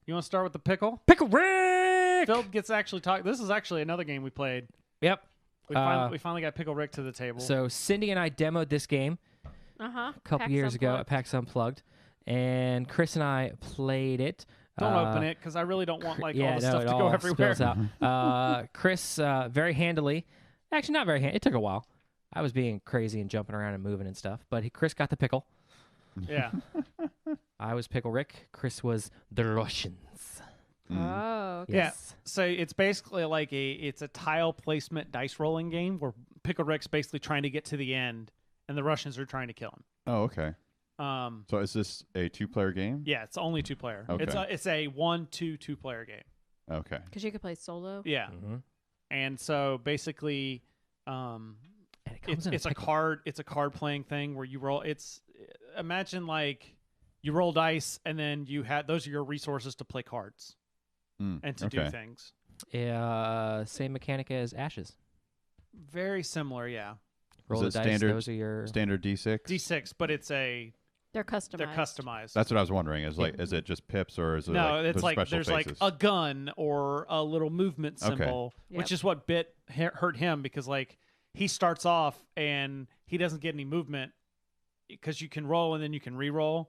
You want to start with the pickle? Pickle Rick! Phil gets actually talk. This is actually another game we played. Yep. We finally got Pickle Rick to the table. So Cindy and I demoed this game a couple years ago at PAX Unplugged, and Chris and I played it. Don't open it because I really don't want all the stuff to it go all everywhere. spills out. Chris very handily, actually not very handily. It took a while. I was being crazy and jumping around and moving and stuff, but Chris got the pickle. Yeah. I was Pickle Rick. Chris was the Russians. Oh, okay. Yeah. So it's basically like it's a tile placement dice rolling game where Pickle Rick's basically trying to get to the end, and the Russians are trying to kill him. Oh, okay. So is this a 2-player game? Yeah, it's only 2-player. Okay. It's a 2-player game. Okay. Because you could play solo. Yeah. Mm-hmm. And so basically, it's a card playing thing where you roll. Imagine like you roll dice and then those are your resources to play cards and to do things. Yeah, same mechanic as Ashes. Very similar, yeah. Roll the dice. Those are your standard D6. D6, but they're customized. That's what I was wondering. Is it just pips or is it it's like there's faces? like a gun or a little movement symbol, which is what hurt him because like he starts off and he doesn't get any movement because you can roll and then you can re-roll.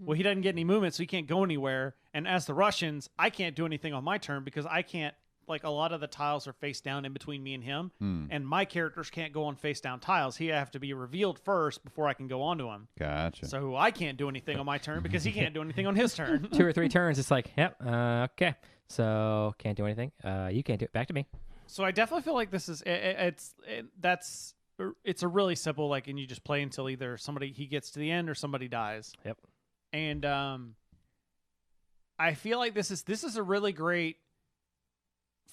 Well, he doesn't get any movement, so he can't go anywhere. And as the Russians, I can't do anything on my turn because I can't. Like a lot of the tiles are face down in between me and him, and my characters can't go on face down tiles. He have to be revealed first before I can go onto him. Gotcha. So I can't do anything on my turn because he can't do anything on his turn. 2 or 3 turns, it's like, yep, okay. So can't do anything. You can't do it. Back to me. So I definitely feel like this is it's a really simple like, and you just play until either he gets to the end or somebody dies. Yep. And I feel like this is a really great.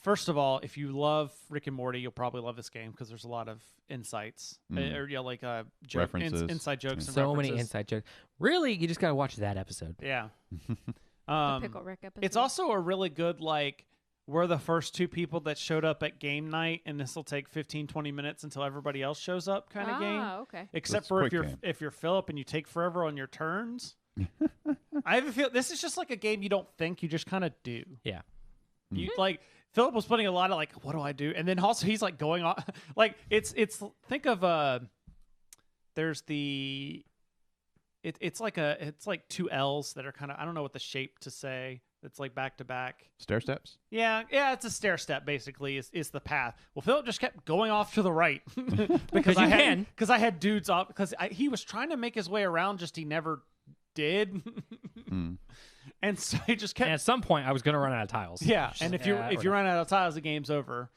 First of all, if you love Rick and Morty, you'll probably love this game because there's a lot of insights references, inside jokes, and so references. many inside jokes. Really, you just gotta watch that episode. Yeah. The Pickle Rick episode. It's also a really good like we're the first 2 people that showed up at game night, and this will take 15-20 minutes until everybody else shows up kind of game. Okay. Except That's for a quick game. if you're Philip and you take forever on your turns. I have a feel this is just like a game you don't think, you just kind of do. Yeah. You like Philip was putting a lot of like, what do I do? And then also he's like going on like it's think of there's it's like 2 L's that are kind of I don't know what the shape to say. It's like back to back. Stair steps? Yeah, it's a stair step basically is the path. Well, Philip just kept going off to the right because I had dudes off because he was trying to make his way around, just he never did. And so he just kept. And at some point, I was going to run out of tiles. Yeah, and if you run out of tiles, the game's over.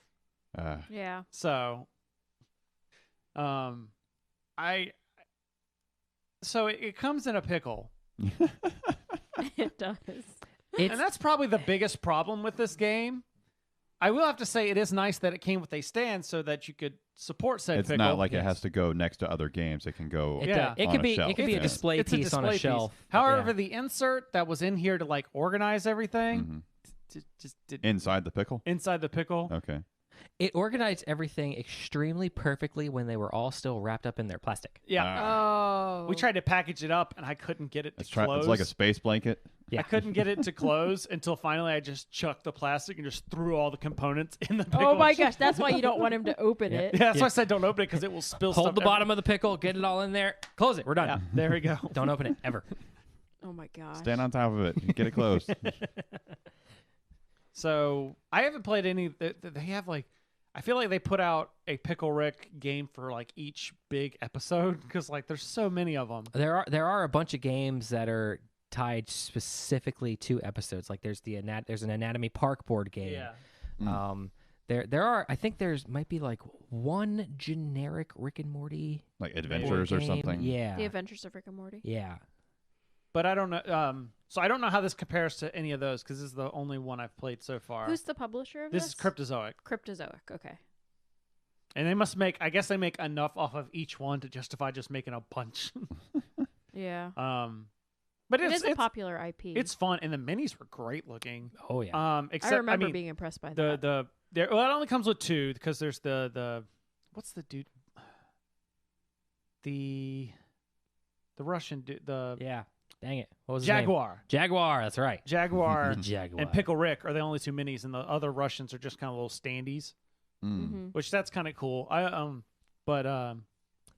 Yeah. So, it comes in a pickle. It does. And that's probably the biggest problem with this game. I will have to say it is nice that it came with a stand so that you could support said it's pickle. not like it has to go next to other games. It can go It could be a display piece on a shelf. However, the insert that was in here to like organize everything just did inside the pickle? Inside the pickle. Okay. It organized everything extremely perfectly when they were all still wrapped up in their plastic. Yeah. We tried to package it up and I couldn't get it to close. It's like a space blanket. Yeah. I couldn't get it to close until finally I just chucked the plastic and just threw all the components in the pickle. Oh my gosh, that's why you don't want him to open it. Yeah, that's why I said don't open it because it will spill stuff. Hold the bottom of the pickle, get it all in there, close it, we're done. Yeah, there we go. Don't open it, ever. Oh my gosh. Stand on top of it. Get it closed. So I haven't played any. They have like, I feel like they put out a Pickle Rick game for like each big episode because like there's so many of them. There are a bunch of games that are tied specifically to episodes. Like there's there's an Anatomy Park board game. Yeah. There are. I think might be like one generic Rick and Morty like Adventures or something. Yeah. The Adventures of Rick and Morty. Yeah. But I don't know. So I don't know how this compares to any of those because this is the only one I've played so far. Who's the publisher of this? This is Cryptozoic. Cryptozoic. Okay. And they must make. I guess they make enough off of each one to justify just making a bunch. Yeah. But it is a popular IP. It's fun, and the minis were great looking. Oh yeah. Except I remember being impressed by that. It only comes with 2 because there's the what's the dude? The Russian dude. Dang it. What was his Jaguar. name? Jaguar. That's right. Jaguar. The Jaguar. And Pickle Rick are the only two minis, and the other Russians are just kind of little standees, which that's kind of cool.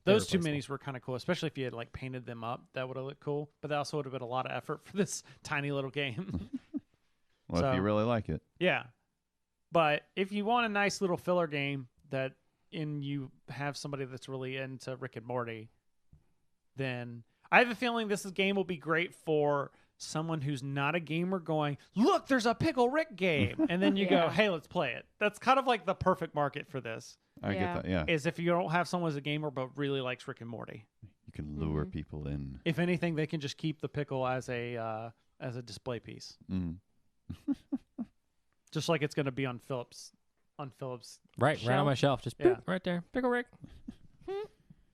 Those two minis were kind of cool, especially if you had like painted them up. That would have looked cool, but that also would have been a lot of effort for this tiny little game. Well, if you really like it. Yeah. But if you want a nice little filler game you have somebody that's really into Rick and Morty, then I have a feeling this game will be great for someone who's not a gamer going, look, there's a Pickle Rick game. And then you go, hey, let's play it. That's kind of like the perfect market for this. I get that, yeah. Is if you don't have someone as a gamer but really likes Rick and Morty. You can lure people in. If anything, they can just keep the pickle as a display piece. Just like it's going to be on Phillips. Right shelf. on my shelf. Just right there. Pickle Rick.